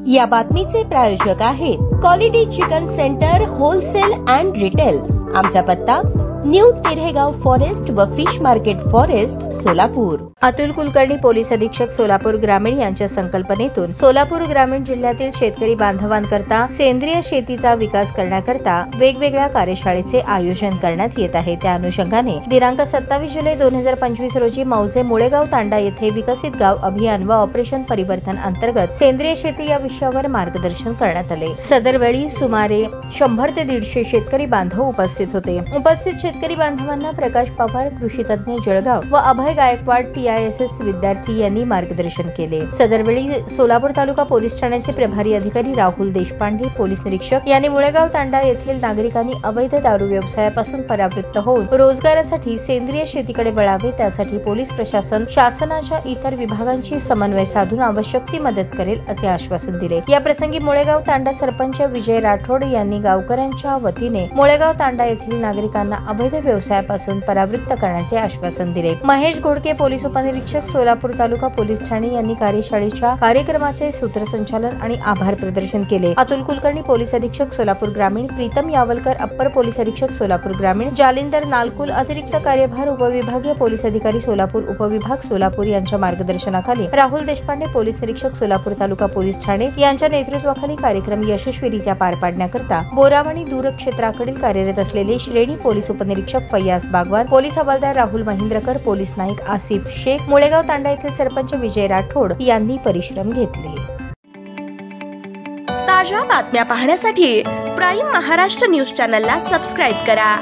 या बातमीचे प्रायोजक आहेत quality chicken centre wholesale and retail. आमचा पत्ता न्यू तिरेगाव फॉरेस्ट व fish market forest Solapur. Atul Kulkarni police अधीक्षक सोलापूर ग्रामीण यांच्या संकल्पनेतून सोलापूर ग्रामीण जिल्ह्यातील शेतकरी बांधवांकरता सेंद्रिय शेतीचा विकास करण्याकरता वेगवेगळ्या कार्यशाळेचे आयोजन करण्यात येत आहे। त्या अनुषंगाने दिनांक 27 जुलै 2025 रोजी मौजे मुळेगाव तांडा येथे विकसित गाव अभियान व ऑपरेशन परिवर्तन अंतर्गत सेंद्रिय शेती या विषयावर मार्गदर्शन करण्यात आले। सदरवेळी सुमारे 100 ते 150 शेतकरी बांधव उपस्थित होते। उपस्थित शेतकरी बांधवांना प्रकाश पवार कृषी तज्ञ जळगाव व अभय गायकवाड TISS विद्यार्थी यांनी मार्गदर्शन केले। सदरवेळी सोलापूर तालुका पोलीस ठाण्याचे प्रभारी अधिकारी राहुल देशपांडे पोलीस निरीक्षक यांनी मुळेगाव तांडा येथील नागरिकांनी अवैध दारू व्यवसायापासून परावृत्त होऊन रोजगारासाठी सेंद्रिय शेतीकडे वळावे, त्यासाठी पोलीस प्रशासन शासनाच्या इतर विभागांशी समन्वय साधून आवश्यक ती मदत करेल असे आश्वासन दिले। या प्रसंगी मुळेगाव तांडा सरपंच विजय राठोड यांनी गावकऱ्यांच्या वतीने मुळेगाव तांडा येथील नागरिकांना अवैध व्यवसायापासून परावृत्त करण्याचे आश्वासन दिले। महेश घोडके पोलीस उपनिरीक्षक सोलापूर तालुका पोलीस ठाणे यांनी कार्यशाळेच्या कार्यक्रमाचे सूत्रसंचालन आणि आभार प्रदर्शन केले। अतुल कुलकर्णी पोलीस अधीक्षक सोलापूर ग्रामीण, प्रीतम यावलकर अप्पर पोलीस अधीक्षक सोलापूर ग्रामीण, जालिंदर नालकुल अतिरिक्त कार्यभार उपविभागीय पोलीस अधिकारी सोलापूर उपविभाग सोलापूर यांच्या मार्गदर्शनाखाली राहुल देशपांडे पोलीस निरीक्षक सोलापूर तालुका पोलीस ठाणे यांच्या नेतृत्वाखाली कार्यक्रम यशस्वीरित्या पार पाडण्याकरता बोरावणी दूर क्षेत्राकडील कार्यरत असलेले श्रेणी पोलीस उपनिरीक्षक फैयाज बागवान, पोलीस हवालदार राहुल महिंद्रकर, पोलीस नाईक आसिफ शेख, मुळेगाव तांडा येथील सरपंच विजय राठोड यांनी परिश्रम घेतले। ताज्या बातम्या पाहण्यासाठी प्राईम महाराष्ट्र न्यूज चॅनलला सबस्क्राईब करा।